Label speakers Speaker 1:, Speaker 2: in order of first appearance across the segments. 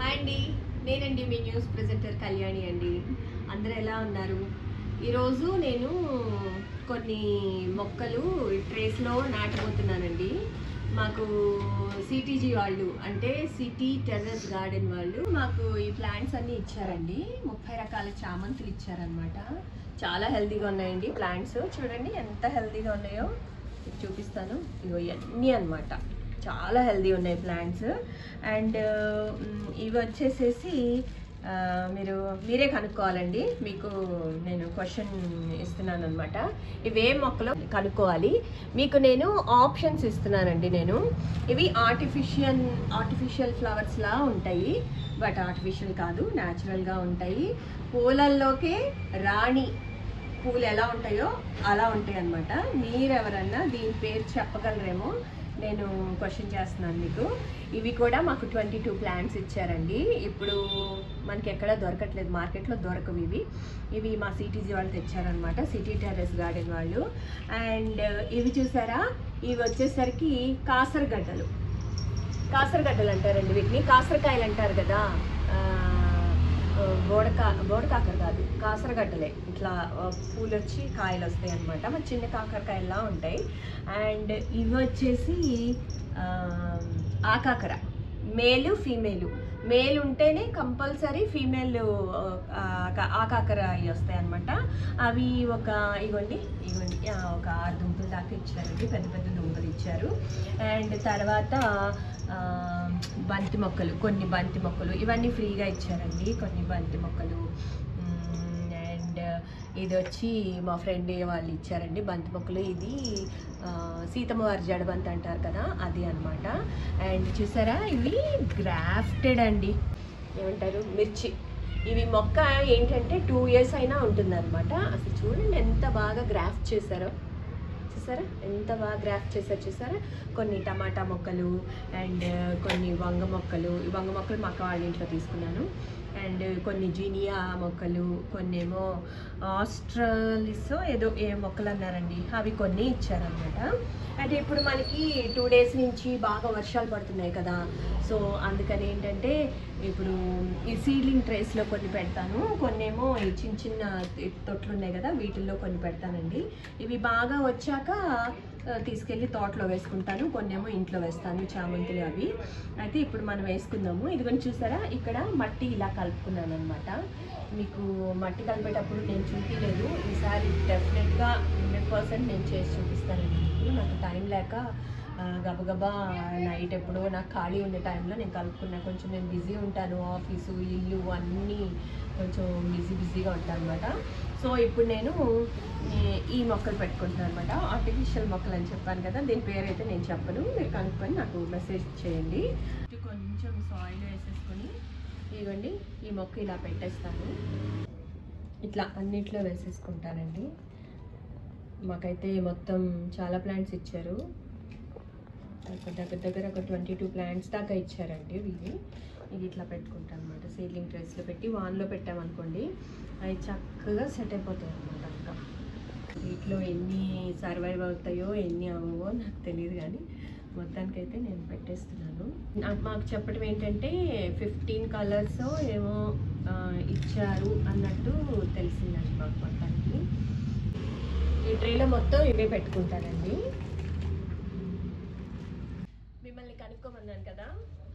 Speaker 1: Hi అండి, నేనండి మీ news presenter Kalyani అండి. అందరూ ఎలా ఉన్నారు? ఈరోజు నేను కొన్ని మొక్కలు ట్రేస్లో నాటబోతున్నానండి. మాకు సిటీజీ వాళ్ళు అంటే సిటీ టెర్రస్ గార్డెన్ వాళ్ళు మాకు ఈ ప్లాంట్స్ అన్నీ ఇచ్చారండి. 30 రకాల చామంతులు ఇచ్చారనమాట. చాలా హెల్తీగా ఉన్నాయండి ప్లాంట్స్. చూడండి ఎంత హెల్తీగా ఉన్నాయో చూపిస్తాను. ఇగో ఇవన్నీ అనమాట, చాలా హెల్తీ ఉన్నాయి ప్లాంట్స్. అండ్ ఇవి వచ్చేసేసి మీరే కనుక్కోవాలండి. మీకు నేను క్వశ్చన్ ఇస్తున్నాను అనమాట. ఇవే మొక్కలు కనుక్కోవాలి. మీకు నేను ఆప్షన్స్ ఇస్తున్నానండి. ఇవి ఆర్టిఫిషియల్ ఫ్లవర్స్ లా ఉంటాయి, బట్ ఆర్టిఫిషియల్ కాదు, న్యాచురల్గా ఉంటాయి. పూలల్లోకే రాణి పూలు ఎలా ఉంటాయో అలా ఉంటాయి అన్నమాట. మీరెవరన్నా దీని పేరు చెప్పగలరేమో నేను క్వశ్చన్ చేస్తున్నాను మీకు. ఇవి కూడా మాకు 22 ప్లాంట్స్ ఇచ్చారండి. ఇప్పుడు మనకి ఎక్కడ దొరకట్లేదు, మార్కెట్లో దొరకవు ఇవి మా సిటీజీ వాళ్ళు తెచ్చారనమాట, సిటీ టెర్రస్ గార్డెన్ వాళ్ళు. అండ్ ఇవి చూసారా, ఇవి వచ్చేసరికి కాసరగడ్డలు అంటారండి వీటిని. కాసరకాయలు అంటారు కదా, బోడకాకర కాదు, కాసరగడ్డలే. ఇట్లా పూలు వచ్చి కాయలు వస్తాయి అనమాట, మన చిన్న కాకరకాయలా ఉంటాయి. అండ్ ఇవి వచ్చేసి ఆకాకర, ఫీమేలు. మేల్ ఉంటేనే కంపల్సరీ ఫీమేల్ ఆకాకర అవి వస్తాయి అనమాట. అవి ఇవ్వండి ఒక 6 దుంపలు దాకా ఇచ్చారండి, పెద్ద పెద్ద దుంపలు ఇచ్చారు. అండ్ తర్వాత కొన్ని బంతి మొక్కలు ఇవన్నీ ఫ్రీగా ఇచ్చారండి, కొన్ని బంతి మొక్కలు. అండ్ ఇది వచ్చి మా ఫ్రెండ్ వాళ్ళు ఇచ్చారండి బంతి మొక్కలు. ఇది సీతమ్మవారి జడబంతి అంటారు కదా, అది అనమాట. అండ్ చూసారా, ఇవి గ్రాఫ్టెడ్ అండి, ఏమంటారు, మిర్చి. ఇవి మొక్క ఏంటంటే 2 years అయినా ఉంటుందన్నమాట. అసలు చూడండి ఎంత బాగా గ్రాఫ్ట్ చేశారో, చూసారా ఎంత బాగా గ్రాఫ్ట్ చేశారు చూసారా. కొన్ని టమాటా మొక్కలు అండ్ కొన్ని వంగ మొక్కలు. ఈ వంగ మొక్కలు మా అక్క వాళ్ళ ఇంట్లో తీసుకున్నాను. అండ్ కొన్ని జీనియా మొక్కలు, కొన్ని ఏమో ఆస్ట్రాలిసో ఏ మొక్కలు అన్నారండి, అవి కొన్ని ఇచ్చారనమాట. అంటే ఇప్పుడు మనకి 2 days నుంచి బాగా వర్షాలు పడుతున్నాయి కదా, సో అందుకని ఏంటంటే ఇప్పుడు ఈ సీడ్లింగ్ ట్రేస్లో కొన్ని పెడతాను, కొన్ని ఏమో ఈ చిన్న తొట్లు ఉన్నాయి కదా, వీటిల్లో కొన్ని పెడతానండి. ఇవి బాగా వచ్చాక తీసుకెళ్ళి తోటలో వేసుకుంటాను, కొన్ని ఏమో ఇంట్లో వేస్తాను, చామంతులు అవి. అయితే ఇప్పుడు మనం వేసుకుందాము. ఇదిగోని చూసారా, ఇక్కడ మట్టి ఇలా కలుపుకున్నాను అనమాట. మీకు మట్టి కలిపేటప్పుడు నేను చూపించలేదు, ఈసారి డెఫినెట్గా 100% నేను చేసి చూపిస్తానండి. నాకు టైం లేక గబగబా నైట్ ఎప్పుడో నాకు ఖాళీ ఉండే టైంలో నేను కలుపుకున్నా. కొంచెం నేను బిజీ ఉంటాను, ఆఫీసు ఇల్లు అన్నీ కొంచెం బిజీగా ఉంటాను అనమాట. సో ఇప్పుడు నేను ఈ మొక్కలు పెట్టుకుంటున్నాను అనమాట. ఆర్టిఫిషియల్ మొక్కలు అని చెప్పాను కదా, దీని పేరు అయితే నేను చెప్పను, మీరు కనుక్కొని నాకు మెసేజ్ చేయండి. కొంచెం సాయిల్ వేసేసుకొని ఇవ్వండి, ఈ మొక్క ఇలా పెట్టేస్తాను, ఇట్లా అన్నిట్లో వేసేసుకుంటానండి. మాకైతే మొత్తం చాలా ప్లాంట్స్ ఇచ్చారు, దగ్గర ఒక 22 ప్లాంట్స్ దాకా ఇచ్చారండి. ఇది ఇట్లా పెట్టుకుంటాను అనమాట. సీడ్లింగ్ ట్రేస్లో పెట్టి వాన్లో పెట్టామనుకోండి, అవి చక్కగా సెట్ అయిపోతాయి అనమాట. ఇంకా వీటిలో ఎన్ని సర్వైవ్ అవుతాయో ఎన్ని అవ్వవో నాకు తెలియదు, కానీ మొత్తానికైతే నేను పెట్టేస్తున్నాను. మాకు చెప్పడం ఏంటంటే 15 కలర్స్ ఏమో ఇచ్చారు అన్నట్టు తెలిసిందండి మాకు. మొత్తానికి ఈ ట్రేలో మొత్తం ఇవే పెట్టుకుంటానండి. మిమ్మల్ని కనుక్కోమన్నాను కదా,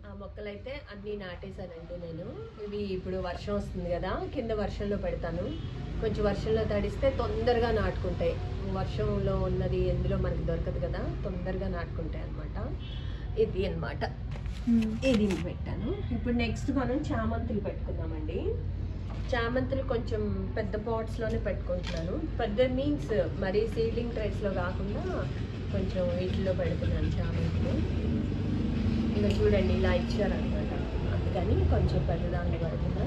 Speaker 1: ఆ మొక్కలైతే అన్నీ నాటేశానండి నేను. ఇవి ఇప్పుడు వర్షం వస్తుంది కదా, కింద వర్షంలో పెడతాను. కొంచెం వర్షంలో తడిస్తే తొందరగా నాటుకుంటాయి. వర్షంలో ఉన్నది ఎందులో మనకి దొరకదు కదా, తొందరగా నాటుకుంటాయి అనమాట. ఇది అనమాట, ఇది పెట్టాను. ఇప్పుడు నెక్స్ట్ మనం చామంతులు పెట్టుకుందామండి. చామంతులు కొంచెం పెద్ద పాట్స్లోనే పెట్టుకుంటున్నాను. పెద్ద మీన్స్ మరీ సీడ్లింగ్ ట్రేస్లో కాకుండా కొంచెం వీటిలో పెడుతున్నాను చామంతులు. ఇక చూడండి ఇలా ఇచ్చారనమాట, అందుకని కొంచెం పెద్ద దాంట్లో పెడుతున్నా.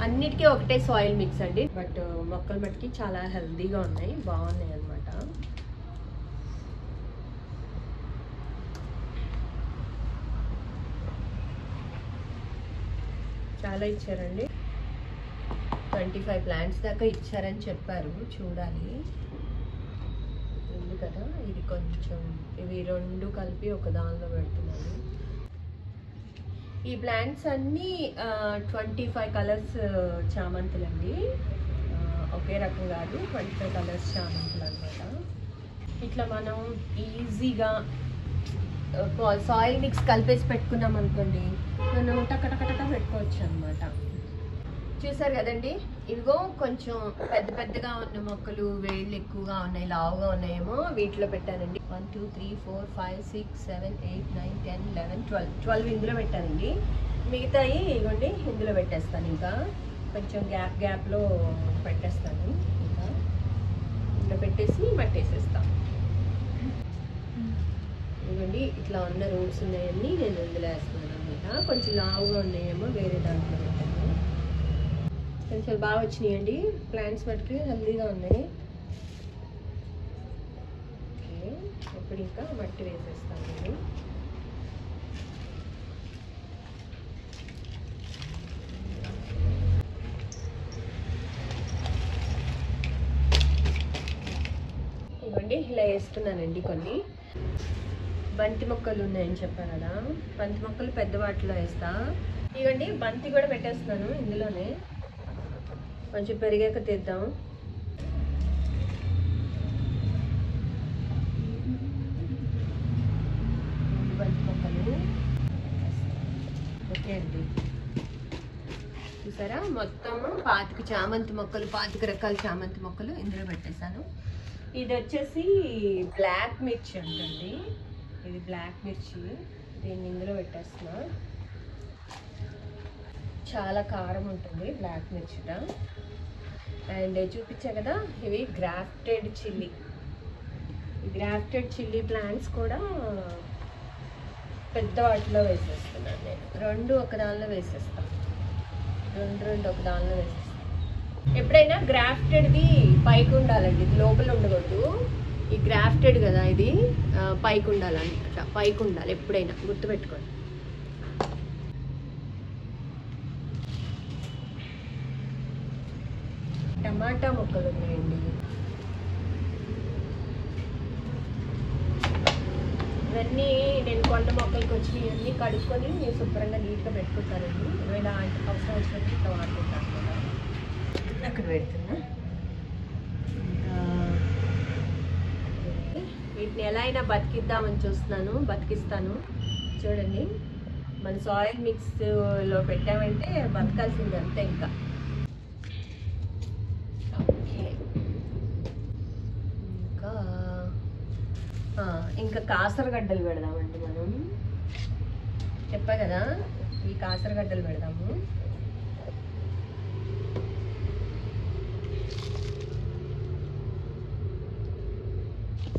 Speaker 1: అన్నిటికీ ఒకటే సాయిల్ మిక్స్ అండి, బట్ మొక్కలు మట్టికి చాలా హెల్తీగా ఉన్నాయి, బాగున్నాయి అనమాట. చాలా ఇచ్చారండి, 25 ప్లాంట్స్ దాకా ఇచ్చారని చెప్పారు. చూడాలి, ఉంది కదా. ఇది కొంచెం ఇవి 2 కలిపి ఒక దానిలో పెడుతున్నాను. ఈ ప్లాంట్స్ అన్నీ 25 కలర్స్ చామంతులు అండి. ఒకే రకం కాదు, 25 కలర్స్ చామంతులు అనమాట. ఇట్లా మనం ఈజీగా సాయిల్ మిక్స్ కలిపేసి పెట్టుకున్నాం అనుకోండి, మనం టకటకటక పెట్టుకోవచ్చు అనమాట. చూసారు కదండి, ఇవిగో కొంచెం పెద్ద పెద్దగా ఉన్న మొక్కలు, వేళ్ళు ఎక్కువగా ఉన్నాయి, లావుగా ఉన్నాయేమో వీటిలో పెట్టానండి. 1 2 3 4 5 6 7 8 9 10 11 12 ఇందులో పెట్టానండి. మిగతాయి ఇవ్వండి ఇందులో పెట్టేస్తాను. ఇంకా కొంచెం గ్యాప్లో పెట్టేస్తాను. ఇంకా ఇందులో పెట్టేసి మట్టేసేస్తాను. ఇవ్వండి ఇట్లా ఉన్న రూట్స్ ఉన్నాయన్నీ నేను ఇందులో వేస్తున్నాను అనమాట. కొంచెం లావుగా ఉన్నాయేమో వేరే దాంట్లో పెట్టాను. కొంచెం బాగా వచ్చినాయండి ప్లాంట్స్, మటుకి హెల్దీగా ఉన్నాయి. ఓకే, ఇప్పుడు ఇంకా మట్టి వేసేస్తాను నేను. ఇవ్వండి ఇలా వేస్తున్నానండి. కొన్ని బంతి మొక్కలు ఉన్నాయని చెప్పాను కదా, బంతి మొక్కలు పెద్ద వాటిలో వేస్తా. ఇవ్వండి బంతి కూడా పెట్టేస్తున్నాను ఇందులోనే. కొంచెం పెరిగాక తీద్దాం. బంతి మొక్కలు ఓకే అండి. చూసారా, మొత్తం 25 చామంతి మొక్కలు, 25 రకాల చామంతి మొక్కలు ఇందులో పెట్టేశాను. ఇది వచ్చేసి బ్లాక్ మిర్చి అంటండి. ఇది బ్లాక్ మిర్చి, దీన్ని ఇందులో పెట్టేస్తున్నా. చాలా కారం ఉంటుంది బ్లాక్ మిర్చిట. అండ్ చూపించా కదా, ఇవి గ్రాఫ్టెడ్ చిల్లీ. ఈ గ్రాఫ్టెడ్ చిల్లీ ప్లాంట్స్ కూడా పెద్ద వాటిలో వేసేస్తున్నాను నేను. రెండు ఒక దానిలో వేసేస్తాను, రెండు ఒక దానిలో వేసేస్తాను. ఎప్పుడైనా గ్రాఫ్టెడ్ది పైకి ఉండాలండి, ఇది లోపల ఉండకూడదు. ఈ గ్రాఫ్టెడ్ కదా ఇది పైకి ఉండాలన్నమాట, పైకి ఉండాలి ఎప్పుడైనా, గుర్తుపెట్టుకోండి. టమాటా మొక్కలు ఉన్నాయండి. ఇవన్నీ నేను కొండ మొక్కలకి వచ్చి ఇవన్నీ కడుక్కొని నేను శుభ్రంగా నీట్గా పెట్టుకుంటానండి. ఏమైనా అవసరం వచ్చినప్పుడు ఇట్లా వాడుకుంటాను అనమాట. అక్కడ పెడుతున్నా. వీటిని ఎలా అయినా బతికిద్దామని చూస్తున్నాను, బతికిస్తాను. చూడండి, మన సాయిల్ మిక్స్లో పెట్టామంటే బతకాల్సింది అంతే. ఇంకా కాసరగడ్డలు పెడదామండి మనం. చెప్పా కదా, ఈ కాసరగడ్డలు పెడదాము.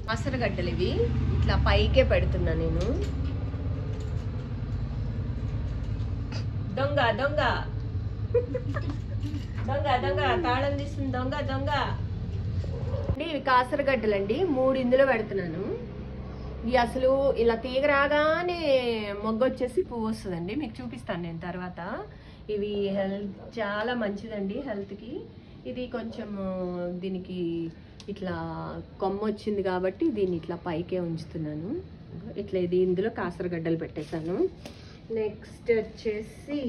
Speaker 1: కాసరగడ్డలు ఇవి ఇట్లా పైకే పెడుతున్నా నేను. దొంగ దొంగ దొంగ దొంగ తాళం తీస్తుంది, దొంగ దొంగ. ఇవి కాసరగడ్డలు అండి, 3 ఇందులో పెడుతున్నాను. ఇవి అసలు ఇలా తీగ రాగానే మొగ్గ వచ్చేసి పువ్వు వస్తుందండి, మీకు చూపిస్తాను నేను తర్వాత. ఇవి హెల్త్ చాలా మంచిదండి హెల్త్కి. ఇది కొంచెం దీనికి ఇట్లా కొమ్మ వచ్చింది కాబట్టి దీన్ని ఇట్లా పైకే ఉంచుతున్నాను. ఇట్లా ఇది ఇందులో కాసరగడ్డలు పెట్టేశాను. నెక్స్ట్ వచ్చేసి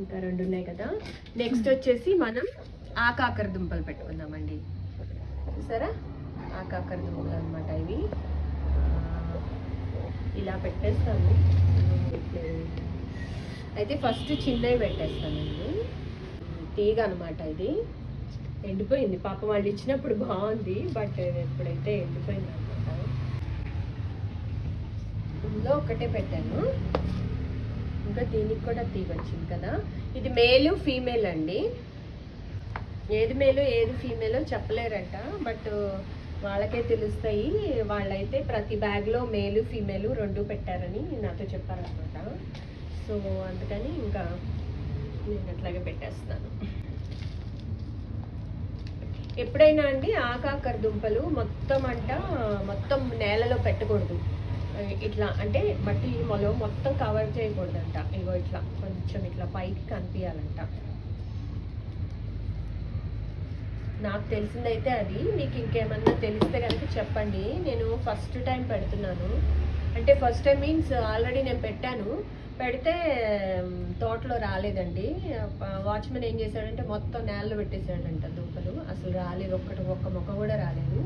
Speaker 1: ఇంకా 2 ఉన్నాయి కదా. నెక్స్ట్ వచ్చేసి మనం ఆకాకర దుంపలు పెట్టుకుందామండి. చూసారా, ఆకాకర దుంపలు అనమాట ఇవి. ఇలా పెట్టేస్తాను. అయితే ఫస్ట్ చిన్నవి పెట్టేస్తానండి. తీగ అనమాట ఇది, ఎండిపోయింది. పాపం వాళ్ళు ఇచ్చినప్పుడు బాగుంది, బట్ ఎప్పుడైతే ఎండిపోయింది అనమాట. ఇందులో ఒకటే పెట్టాను. ఇంకా దీనికి కూడా తీగ వచ్చింది కదా. ఇది మేలు ఫీమేల్ అండి. ఏది మేలు ఏది ఫీమేలో చెప్పలేరంట, బట్ వాళ్ళకే తెలుస్తాయి. వాళ్ళైతే ప్రతి బ్యాగ్లో మేలు ఫీమేలు 2 పెట్టారని నాతో చెప్పారనమాట. సో అందుకని ఇంకా నేను అట్లాగే పెట్టేస్తాను. ఎప్పుడైనా అండి ఆకాకర దుంపలు మొత్తం నేలలో పెట్టకూడదు. ఇట్లా అంటే మట్టి మొత్తం కవర్ చేయకూడదంట. ఇగో ఇట్లా కొంచెం ఇట్లా పైకి కనిపించాలంట. నాకు తెలిసిందైతే అది. మీకు ఇంకేమన్నా తెలిస్తే కనుక చెప్పండి. నేను ఫస్ట్ టైం పెడుతున్నాను, అంటే ఫస్ట్ టైం మీన్స్ ఆల్రెడీ నేను పెట్టాను, పెడితే తోటలో రాలేదండి. వాచ్మెన్ ఏం చేశాడంటే మొత్తం నేలలో పెట్టేశాడంట దుంపలు. అసలు రాలేదు, ఒక్క మొక్క కూడా రాలేదు.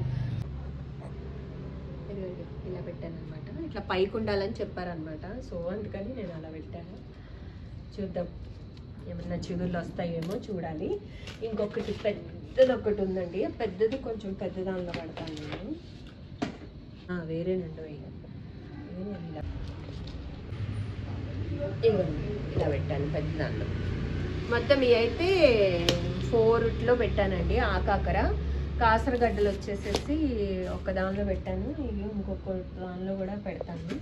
Speaker 1: ఇలా పెట్టాను అనమాట. ఇట్లా పైకి ఉండాలని చెప్పారనమాట. సో అందుకని నేను అలా పెట్టాను. చూద్దాం ఏమన్నా చిగుర్లు వస్తాయేమో చూడాలి. ఇంకొకటి పెద్దది ఒకటి ఉందండి. పెద్దది కొంచెం పెద్ద దానిలో పడతాను నేను. వేరేనండి ఇవ్వండి, ఇలా పెట్టాను పెద్ద దానిలో. మొత్తం ఇవి అయితే 4 పెట్టానండి. ఆకాకర కాసరగడ్డలు వచ్చేసేసి ఒక దానిలో పెట్టాను. ఇవి ఇంకొక దానిలో కూడా పెడతాను.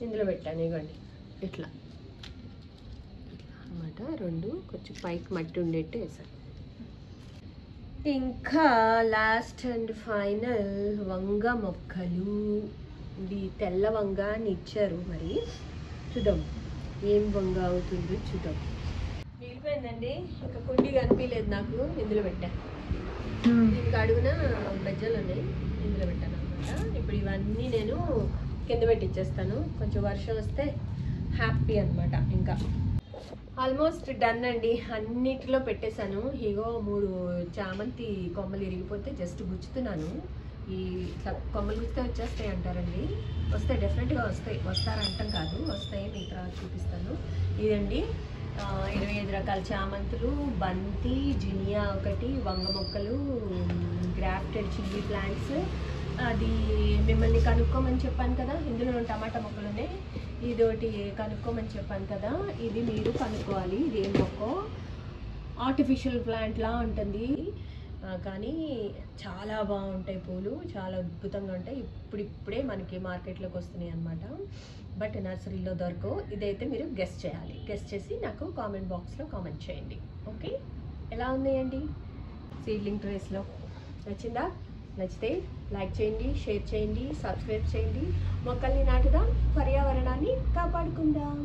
Speaker 1: ఇందులో పెట్టాను ఇవ్వండి ఇట్లా అన్నమాట. 2 కొంచెం పైకి మట్టి ఉండేట్టు వేసాను. ఇంకా లాస్ట్ అండ్ ఫైనల్ వంగ మొక్కలు. ఇది తెల్ల వంగ అని ఇచ్చారు, మరి చూద్దాం ఏం వంగ అవుతుందో చూద్దాం. మిగిలిపోయిందండి, ఇంకా కుండి కనిపించలేదు నాకు, ఇందులో పెట్టా. దీనికి అడుగున బెజ్జలు ఉన్నాయి, ఇందులో పెట్టాను అనమాట. ఇప్పుడు ఇవన్నీ నేను కింద పెట్టి ఇచ్చేస్తాను. కొంచెం వర్షం వస్తే హ్యాపీ అనమాట. ఇంకా ఆల్మోస్ట్ డన్ అండి, అన్నిటిలో పెట్టేశాను. ఇగో 3 చామంతి కొమ్మలు ఇరిగిపోతే జస్ట్ గుచ్చుతున్నాను. ఈ ఇట్లా కొమ్మలు గుచ్చితే వచ్చేస్తాయి అంటారండి. వస్తాయి, డెఫినెట్గా వస్తాయి. వస్తారంటాం కాదు, వస్తాయి. మీకు తర్వాత చూపిస్తాను. ఇదండి 25 రకాల చామంతులు, బంతి, జినియా ఒకటి, వంగ మొక్కలు, గ్రాఫ్టెడ్ చిల్లీ ప్లాంట్స్. అది మిమ్మల్ని కనుక్కోమని చెప్పాను కదా, ఇందులో టమాటా మొక్కలు ఉన్నాయి. ఇది ఒకటి కనుక్కోమని చెప్పాను కదా, ఇది మీరు కనుక్కోవాలి. ఇది ఏం మొక్కో, ఆర్టిఫిషియల్ ప్లాంట్లా ఉంటుంది కానీ చాలా బాగుంటాయి పూలు, చాలా అద్భుతంగా ఉంటాయి. ఇప్పుడిప్పుడే మనకి మార్కెట్లోకి వస్తున్నాయి అన్నమాట. బట్ నర్సరీలో దొరకవు. ఇదైతే మీరు గెస్ట్ చేయాలి. గెస్ట్ చేసి నాకు కామెంట్ బాక్స్లో కామెంట్ చేయండి. ఓకే, ఎలా ఉన్నాయండి సీడ్లింగ్ ట్రేస్లో? నచ్చిందా? నచ్చితే లైక్ చేయండి, షేర్ చేయండి, సబ్స్క్రైబ్ చేయండి. మొక్కల్ని నాటుదాం, పర్యావరణాన్ని కాపాడుకుందాం.